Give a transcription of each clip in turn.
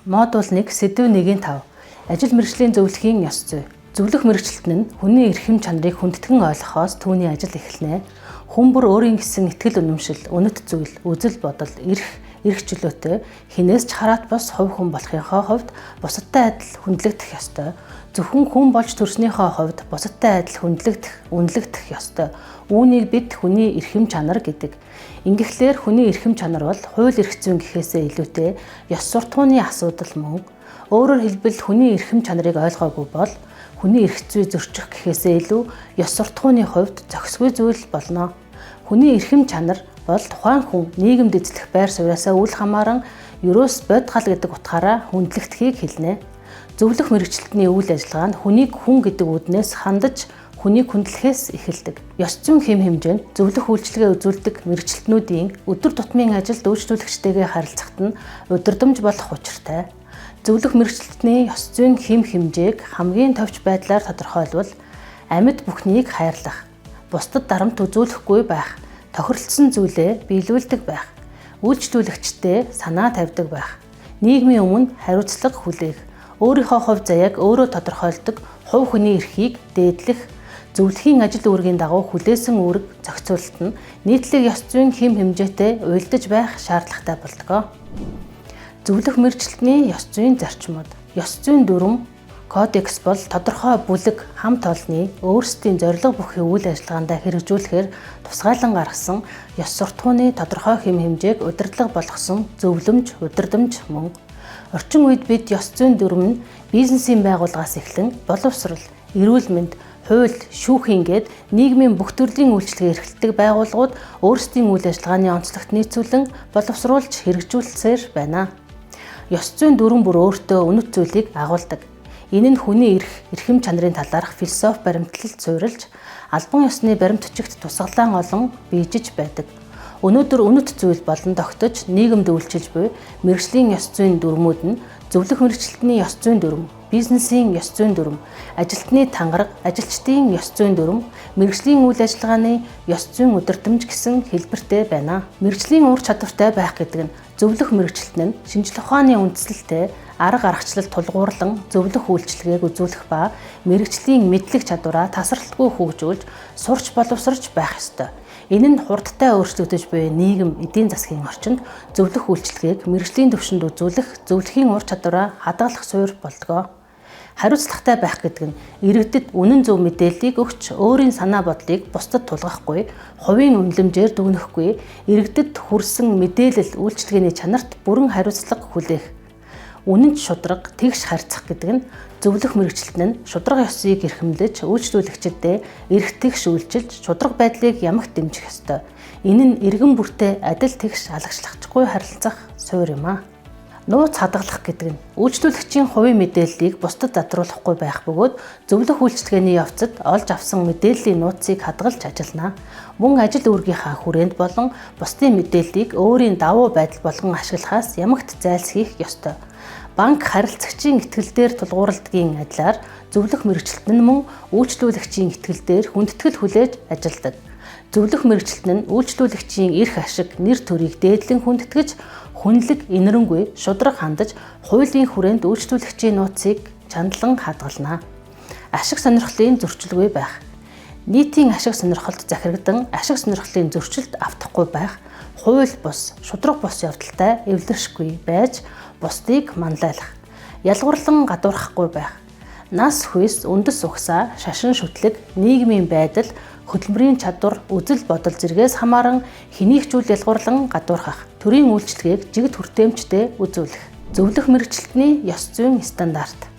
Модуль 1 сэдв 1-5 ажил мэргэжлийн зөвлөхийн ёс зүй. Зөвлөх мэргэжилт нь хүний эрхэм чанарыг хүндэтгэн ойлгохоос түүний ажил эхэлнэ. Хүн бүр өөрийн гэсэн итгэл үнэмшил, үнэт зүйл, үзэл бодол, эрх чөлөөтэй хинээс ч хараат бос хувь хүн болохынхоо хувьд бусадтай адил хүндлэгдэх ёстой. Зөвхөн хүн болж төрснийхөө хувьд бусадтай адил үнэлэгдэх ёстой. Үүнийг бид хүний эрхэм чанар гэдэг. Ингэхлээр хүний эрхэм чанар бол хууль эрх зүйн гэхээсээ илүүтэй ёс суртахууны асуудал мөн. Өөрөөр хэлбэл хүний эрхэм чанарыг ойлгоогүй бол хүний эрх зүй зөрчих гэхээсээ илүү ёс суртахууны хувьд зохисгүй зүйл болно. Хүний эрхэм чанар бол тухайн хүн нийгэмд эзлэх байр сууриасаа үл хамааран ерөөс бод гал гэдэг утгаараа хүндлэгдэхийг хэлнэ. Зөвлөх мэргэжилтний үйл ажиллагаа нь хүнийг хүн гэдэг үднээс хандаж хүнийг хүндлэхээс эхэлдэг. Ёс зүйн хэм хэмжээнд зөвлөх үйлчилгээ үзүүлдэг мэргэжилтнүүдийн өдөр тутмын ажилд үйлчлүүлэгчтэйгээ харилцахад нь удирдамж болох учиртай. Зөвлөх мэргэжилтний ёс зүйн хэм хэмжээг хамгийн товч байдлаар тодорхойлбол амьд бүхнийг хайрлах, бусдад дарамт үзүүлэхгүй байх, тохиролцсон зүйлээ биелүүлдэг байх, үйлчлүүлэгчтэй санаа тавьдаг байх, нийгмийн өмнө хариуцлага хүлээх, өөрийнхөө хувь заяаг өөрөө тодорхойлдог хувь хүний эрхийг дээдлэх, зөвлөхийн ажил үүргийн дагуу хүлээсэн үүрэг зохицуулалт нь нийтлэг ёс зүйн хэм хэмжээтэй уялдаж байх шаардлагатай болдог. Зөвлөх мэргэжилтний ёс зүйн зарчмууд. Ёс зүйн дүрм кодекс бол тодорхой бүлэг хамт олонний өөрсдийн зорилго бүхий үйл ажиллагаандаа хэрэгжүүлэхээр тусгайлан гаргасан ёс суртахууны тодорхой хэм хэмжээг удирдлага болгосон зөвлөмж, удирдамж мөн. Орчин үед бид ёс зүйн дүрм нь бизнесийн байгууллагаас эхлэн боловсрол, эрүүл мэнд, хууль, шүүхийн гээд нийгмийн бүх төрлийн үйлчилгээ эрхэлдэг байгууллагууд өөрсдийн үйл ажиллагааны онцлогт нийцүүлэн боловсруулж хэрэгжүүлсээр байна. Ёс зүйн дүрм бүр өөртөө үнэт зүйлийг агуулдаг. Энэ нь хүний эрхэм чанарын талаарх философи баримтлалд суурилж, албан ёсны баримт бичигт тусгалаан олон биежиж байдаг. Өнөөдөр үнэт зүйл болон тогтож нийгэмд үйлчилж буй мэргэжлийн ёс зүйн дүрмүүд нь зөвлөх мэргэжилтний ёс зүйн дүрм, бизнесийн ёс зүйн дүрм, ажилтны тангараг, ажилчдын ёс зүйн дүрм, мэргэжлийн үйл ажиллагааны ёс зүйн удирдамж гэсэн хэлбэртэй байна. Мэргэжлийн ур чадвартай байх гэдэг нь зөвлөх мэргэжилт нь шинжлэх ухааны үндслэлтэй арга аргачлал тулгуурлан зөвлөх үйлчилгээг үзүүлэх ба мэргэжлийн мэдлэг чадвараа тасралтгүй хөгжүүлж, сурч боловсрч байх ёстой. Энэ нь хурдтай өөрчлөгдөж буй нийгэм, эдийн засгийн орчинд зөвлөх үйлчилгээг мэргэжлийн түвшинд үзүүлэх зөвлөхийн ур чадвараа хадгалах суурь болдог. Хариуцлагатай байх гэдэг нь иргэдэд үнэн зөв мэдээллийг өгч өөрийн санаа бодлыг бусдад тулгахгүй, хувийн үнэлэмжээр дүгнэхгүй, иргэдэд хүрсэн мэдээлэл үйлчилгээний чанарт бүрэн хариуцлага хүлээх. Үнэнч шударга, тэгш харьцах гэдэг нь зөвлөх мэргэжилт нь шударга ёсыг эрхэмлэж, үйлчлүүлэгчдэд эрх тэгш үйлчилж, шударга байдлыг ямагт дэмжих ёстой. Энэ нь иргэн бүртээ адил тэгш алагчлахгүй харилцах суурь юм а. Нууц хадгалах гэдэг нь үйлчлүүлэгчийн хувийн мэдээллийг бусдад задруулахгүй байх бөгөөд зөвлөх үйлчилгээний явцад олж авсан мэдээллийн нууцыг хадгалж ажиллана. Мөн ажил үүргийнхаа хүрээнд болон бусдын мэдээллийг өөрийн давуу байдал болгон ашиглахаас ямагт зайлсхийх ёстой. Банк харилцагчийн итгэл дээр тулгуурлагдгийн адилаар зөвлөх мэргэжилт нь мөн үйлчлүүлэгчийн итгэл дээр хүндэтгэл хүлээж ажилладаг. Зөвлөх мэргэжилт нь үйлчлүүлэгчийн эрх ашиг, нэр төрийг дээдлэн хүндэтгэж, хүнлэг, инэрэнгүй, шударга хандаж, хуулийн хүрээнд үйлчлүүлэгчийн нууцыг чандлан хадгална. Ашиг сонирхлын зөрчилгүй байх. Нийтийн ашиг сонирхолд захирагдан ашиг сонирхлын зөрчилд автахгүй байх, хууль бус, шударга бус явдалтай эвлэршгүй байж, бусдыг манлайлах. Ялгуурлан гадуурхахгүй байх. Нас хүйс, үндэс угсаа, шашин шүтлэг, нийгмийн байдал, хөдөлмөрийн чадвар, үзэл бодол зэргээс хамааран хэнийг ч үл ялгуурлан гадуурхах, төрийн үйлчилгээг жигд хүртээмжтэй үзүүлэх. Зөвлөх мэргэжилтний ёс зүйн стандарт.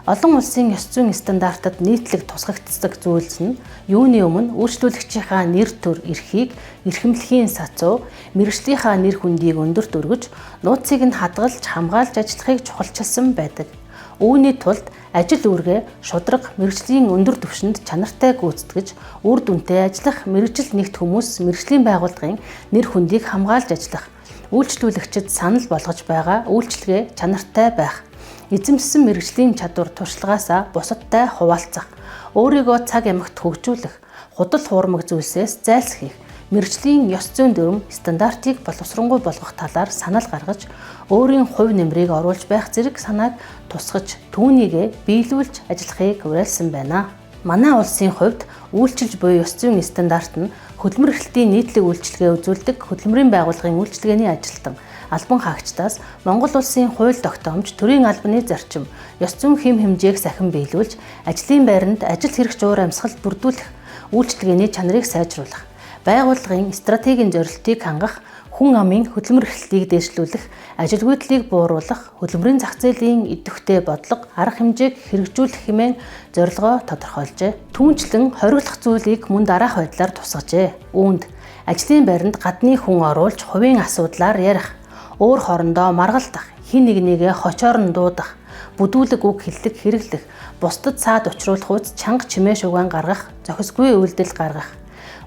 Олон улсын ёс зүйн стандартад нийтлэг тусгагддаг зүйлс нь юуны өмнө үйлчлүүлэгчийнхаа нэр төр эрхийг эрхэмлэхийн сацуу, мэргэжлийнхаа нэр хүндийг өндөрт өргөж, нууцыг нь хадгалж, хамгаалж ажиллахыг чухалчилсан байдаг. Үүний тулд ажил үүргээ шударга мэргэжлийн өндөр түвшинд чанартай гүйцэтгэж, үр дүнтэй ажиллах мэргэжил нэгт хүмүүс мэргэжлийн байгууллагын нэр хүндийг хамгаалж ажиллах, үйлчлүүлэгчид санал болгож байгаа үйлчилгээ чанартай байх, эзэмшсэн мэргэжлийн чадвар туршлагаасаа бусадтай хуваалцах, өөрийгөө цаг ямагт хөгжүүлэх, худал хуурмаг зүйлсээс зайлсхийх, Мэргэжлийн ёс зүйн дүрм стандартыг боловсронгуй болгох талаар санал гаргаж, өөрийн хувь нэмрийг оруулж байх зэрэг санааг тусгаж, түүнийг биелүүлж ажиллахыг уриалсан байна. Манай улсын хувьд үйлчилж буй ёс зүйн стандарт нь хөдөлмөр эрхлэлтийн нийтлэг үйлчилгээ үзүүлдэг хөдөлмөрийн байгууллагын үйлчилгээний ажилтан албан хаагчдаас Монгол улсын хууль тогтоомж, төрийн албаны зарчим, ёс зүйн хэм хэмжээг сахин биелүүлж, ажлын байранд ажил хэрэгч уур амьсгалд бүрдүүлэх үйлчилгээний чанарыг сайжруулах, байгууллагын стратегийн зорилтыг хангах, хүн амын хөдөлмөр эрхлэлтийг дээшлүүлэх, ажилгүйдлийг бууруулах, хөдөлмөрийн зах зээлийн идэвхтэй бодлого, арга хэмжээг хэрэгжүүлэх хэмээн зорилгоо тодорхойлжээ. Түүнчлэн хориглох зүйлийг мөн дараах байдлаар тусгажээ. Үүнд ажлын байранд гадны хүн оруулж хувийн асуудлаар ярих, өөр хоорондоо маргалдах, хин нэгнийгээ хочоор нь дуудах, бүдүүлэг үг хэллэг хэрэглэх, бусдад саад учруулах үз чанга чимээ шугаан гаргах, зохисгүй үйлдэл гаргах,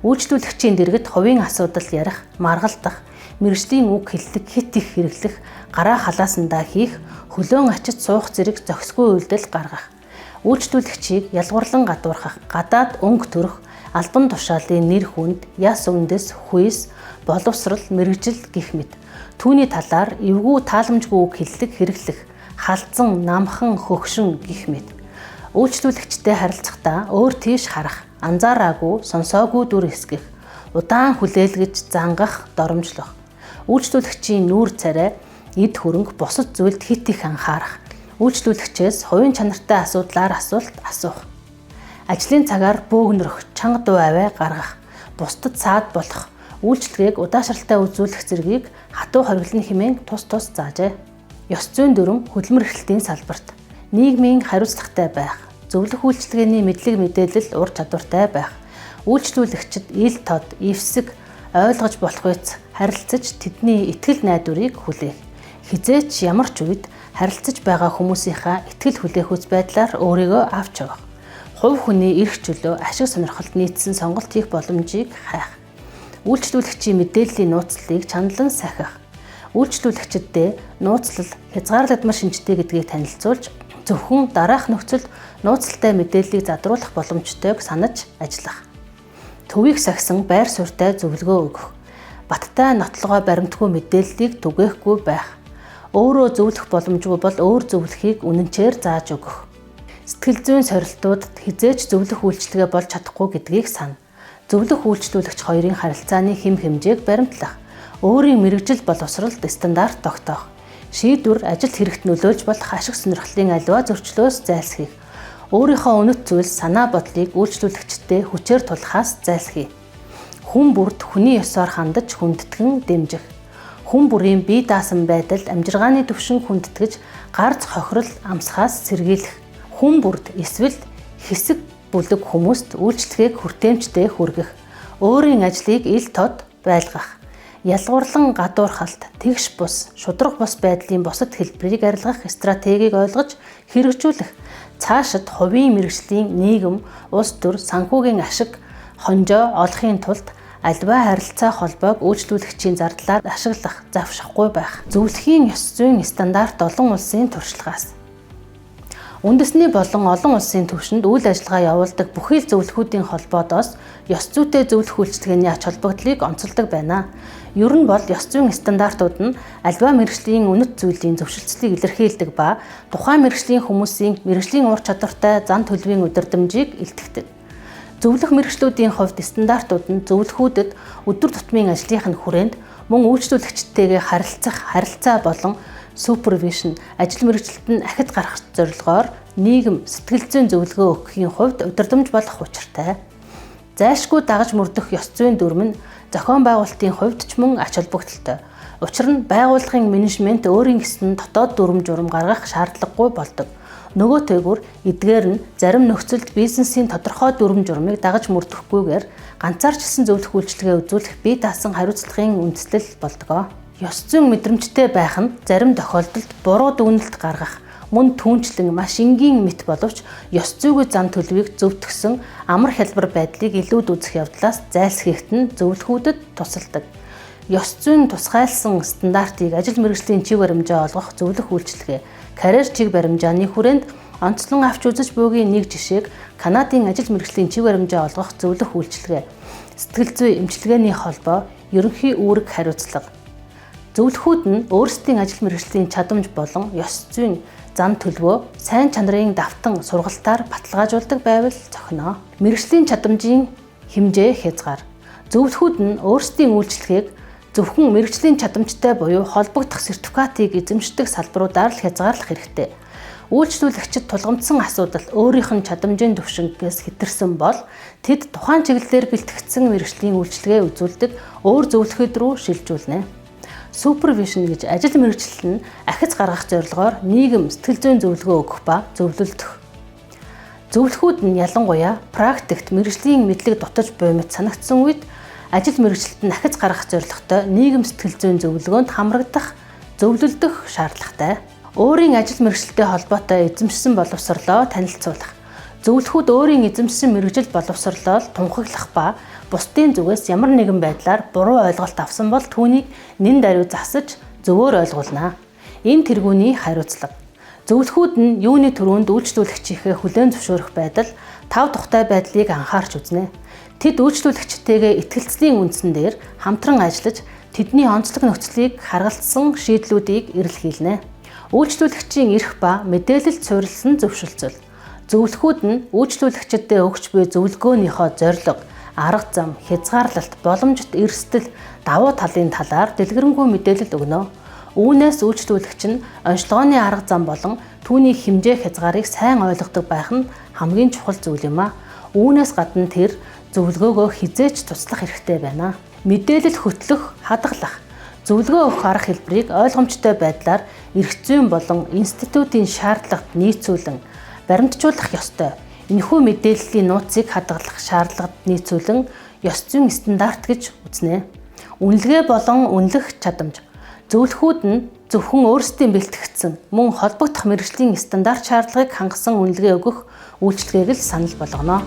үйлчлүүлэгчийн дэргэд хувийн асуудал ярих, маргалдах, мэргэжлийн үг хэллэг хит их хэрэглэх, гараа халаасандаа хийх, хөлөөн ачиж суух зэрэг зохисгүй үйлдэл гаргах, үйлчлүүлэгчийг ялгуурлан гадуурхах, гадаад өнгө төрөх, албан тушаалын нэр хүнд, яс үндэс, хүйс, боловсрал, мэргэжил гэх мэт. Түүний талаар эвгүй тааламжгүй үг хэллэг хэрэглэх, халдсан, намхан, хөгшин гэх мэт. Үйлчлүүлэгчтэй харилцахдаа өөр тийш харах, анзаараагүй, сонсоогүй дүр эсгэх, удаан хүлээлгэж зангах, доромжлох. Үйлчлүүлэгчийн нүүр царай, эд хөрөнгө, бусад зүйлд хит их анхаарах. Үйлчлүүлэгчээс хувийн чанартай асуудлаар асуулт асуух. Ажлын цагаар бөөгнөрөх, чанга дуу аваа гаргах, бусдад саад болох, үйлчлэгийг удаашралтай үзүүлэх зэргийг хатуу хориглоно хэмээн тус заажээ. Ёс зүйн дүрм хөдөлмөр эрхлэлтийн салбарт нийгмийн хариуцлагатай байх, зөвлөх үйлчлэгээний мэдлэг мэдээлэл ур чадвартай байх, үйлчлүүлэгчид ил тод, эвсэг, ойлгож болох үс харилцаж тэдний итгэл найдварыг хүлээх. Хизээч ямар ч үед харилцаж байгаа хүмүүсийнхаа итгэл хүлээх үс байдлаар өөрийгөө авч явах. Хувь хүний эрх чөлөө, ашиг сонирхолд нийцсэн сонголт хийх боломжийг хайх. Үйлчлүүлэгчийн мэдээллийн нууцлалыг чандлан сахих. Үйлчлүүлэгчдэд нууцлал хязгаарлагдмал шинжтэй гэдгийг танилцуулж, зөвхөн дараах нөхцөлд нууцлалтай мэдээллийг задруулах боломжтойг санаж ажиллах. Төвийг сахисан байр суурьтай зөвлөгөө өгөх. Баттай нотлогоо баримтгүй мэдээллийг түгээхгүй байх. Өөрөө зөвлөх боломжгүй бол өөр зөвлөхийг үнэнчээр зааж өгөх. Сэтгэл зүйн сорилтуудад хизээч зөвлөх үйлчлэгээ болж чадахгүй гэдгийг сана. Зөвлөх үйлчлүүлэгч хоёрын харилцааны хэм хэмжээг баримтлах. Өөрийн мэргэжил боловсролд стандарт тогтоох. Шийдвэр ажилд хэрэгт нөлөөлж болох ашиг сонирхлын аливаа зөрчлөөс зайлсхийх. Өөрийнхөө үнэт зүйлс санаа бодлыг үйлчлүүлэгчдэд хүчээр тулахаас зайлсхий. Хүн бүрд хүний ёсоор хандаж хүндэтгэн дэмжих. Хүн бүрийн бие даасан байдалд амжиргааны түвшин хүндэтгэж гарц хохирол амсахаас сэргийлэх. Хүн бүрд эсвэл хэсэг бүлэг хүмүүст үйлчлэгийг хүртээмжтэй хүргэх. Өөрийн ажлыг ил тод байлгах. Ялгуурлан гадуурхалт, тэгш бус, шудраг бус байдлын бусад хэлбэрийг арилгах стратегийг ойлгож хэрэгжүүлэх. Цаашид хувийн мэргэжлийн нийгэм, улс төр, санхүүгийн ашиг, хонжоо олохын тулд альва харилцаа холбоог үйлчлүүлэгчийн зардлаар ашиглах, завшихгүй байх. Зөвлөхийн ёс зүйн стандарт олон улсын туршлагаас. Үндэсний болон олон улсын түвшинд үйл ажиллагаа явуулдаг бүхий л зөвлөхүүдийн холбоодоос ёс зүйтэй зөвлөх үйлчилгээний ач холбогдлыг онцолдог байна. Ер нь бол ёс зүйн стандартууд нь альва мэргэжлийн үнэт зүйлийн зөвшөлтслийг илэрхийлдэг ба тухайн мэргэжлийн хүмүүсийн мэргэжлийн ур чадвартай зан төлөвийн удирдамжийг илтгэдэг. Зөвлөх мэргэжлүүдийн хувьд стандартууд нь зөвлөхүүдэд өдөр тутмын ажлынх нь хүрээнд мөн үйлчлүүлэгчдтэйгээ харилцаа болон супервишн, ажил мэргэжилтэнд ахид гарах зорилгоор нийгэм сэтгэл зүйн зөвлөгөө өгөхийн хувьд удирдамж болох учиртай. Зайлшгүй дагаж мөрдөх ёс зүйн дүрм нь зохион байгуулалтын хувьд ч мөн ач холбогдолтой. Учир нь байгууллагын менежмент өөрийн гэсэн дотоод дүрм журам гаргах шаардлагагүй болдог. Нөгөөтэйгүр эдгээр нь зарим нөхцөлд бизнесийн тодорхой дүрм журмыг дагаж мөрдөхгүйгээр ганцаарчилсан зөвлөх үйлчилгээ үзүүлэх бие даасан хариуцлагын үндэслэл болдог. Ёс зүйн мэдрэмжтэй байх нь зарим тохиолдолд буруу дүгнэлт гаргах, мөн түүнчлэн маш энгийн мэт боловч ёс зүйн зан төлөвийг зөвтгсөн амар хялбар байдлыг илүүд үзэх явдлаас зайлсхийхт нь зөвлөхүүдэд тусалдаг. Ёс зүйн тусгайлсан стандартыг ажил мэргэжлийн чиг баримжаа олгох зөвлөх үйлчилгээ, карьер чиг баримжааны хүрээнд онцлон авч үзэж буйгийн нэг жишээг Канадын ажил мэргэжлийн чиг баримжаа олгох зөвлөх үйлчилгээ. сэтгэл зүй эмчилгээний холбоо, ерөнхий үүрэг хариуцлага. Зөвлөхүүд нь өөрсдийн ажил мэргэжлийн чадамж болон ёс зүйн зан төлөвөө сайн чанарын давтан сургалтаар баталгаажуулдаг байвал зохино. Мэргэжлийн чадамжийн хэмжээ хязгаар. Зөвлөхүүд нь өөрсдийн үйлчлэгийг зөвхөн мэргэжлийн чадамжтай буюу холбогдох сертификатыг эзэмшдэг салбаруудаар л хязгаарлах хэрэгтэй. Үйлчлүүлэгчид тулгамдсан асуудал өөрийнх нь чадамжийн түвшингээс хэтэрсэн бол тэд тухайн чиглэлээр бэлтгэгдсэн мэргэжлийн үйлчилгээ үзүүлдэг өөр зөвлөхөд рүү шилжүүлнэ. Супервижн гэж ажил мэргэжилт нь ахиц гаргах зорилгоор нийгэм сэтгэл зүйн зөвлөгөө өгөх ба зөвлөлдөх. Зөвлөхүүд нь ялангуяа практикт мэргэжлийн мэдлэг дутаж буймит санагдсан үед ажил мэргэжилт нь ахиц гаргах зорилготой нийгэм сэтгэл зүйн зөвлөгөөнд хамрагдах, зөвлөлдөх шаардлагатай. Өөрийн ажил мэргэжилтэй холбоотой эзэмшсэн боловсролоо танилцуулах. Зөвлөхүүд өөрийн эзэмшсэн мэргэжил боловсролоо тунхаглах ба бусдын зүгээс ямар нэгэн байдлаар буруу ойлголт авсан бол түүнийг нэн даруй засаж зөвөөр ойлгуулна. Энэ тэргүүний хариуцлага. Зөвлөхүүд нь юуны төрөнд үйлчлүүлэгчийнхээ хүлээн зөвшөөрөх байдал, тав тухтай байдлыг анхаарч үзнэ. Тэд үйлчлүүлэгчтэйгээ итгэлцлийн үндсэн дээр хамтран ажиллаж тэдний онцлог нөхцөлийг харгалзсан шийдлүүдийг эрэлхийлнэ. Үйлчлүүлэгчийн эрх ба мэдээлэлд суурилсан зөвшөлтсөл. Зөвлөхүүд нь үйлчлүүлэгчдэд өгч буй зөвлөгөөнийхөө зорилго, арга зам, хязгаарлалт, боломжит эрсдэл, давуу талын талаар дэлгэрэнгүй мэдээлэл өгнө. Үүнээс үйлчлүүлэгч нь онцлогооны арга зам болон түүний хэмжээ хязгаарыг сайн ойлгодог байх нь хамгийн чухал зүйл юм а. Үүнээс гадна тэр зөвлөгөөгөө хизээч туслах хэрэгтэй байна. Мэдээлэл хөтлөх, хадгалах. Зөвлөгөө өгөх арга хэлбэрийг ойлгомжтой байдлаар эрх зүйн болон институтын шаардлагад нийцүүлэн баримтжуулах ёстой. Энэхүү мэдээллийн нууцыг хадгалах шаардлагад нийцүүлэн ёс зүйн стандарт гэж үзнэ. Үнэлгээ болон үнэлэх чадамж. Зөвлөхүүд нь зөвхөн өөрсдийн бэлтгэгдсэн мөн холбогдох мэргэжлийн стандарт шаардлагыг хангасан үнэлгээ өгөх үйлчилгээг л санал болгоно.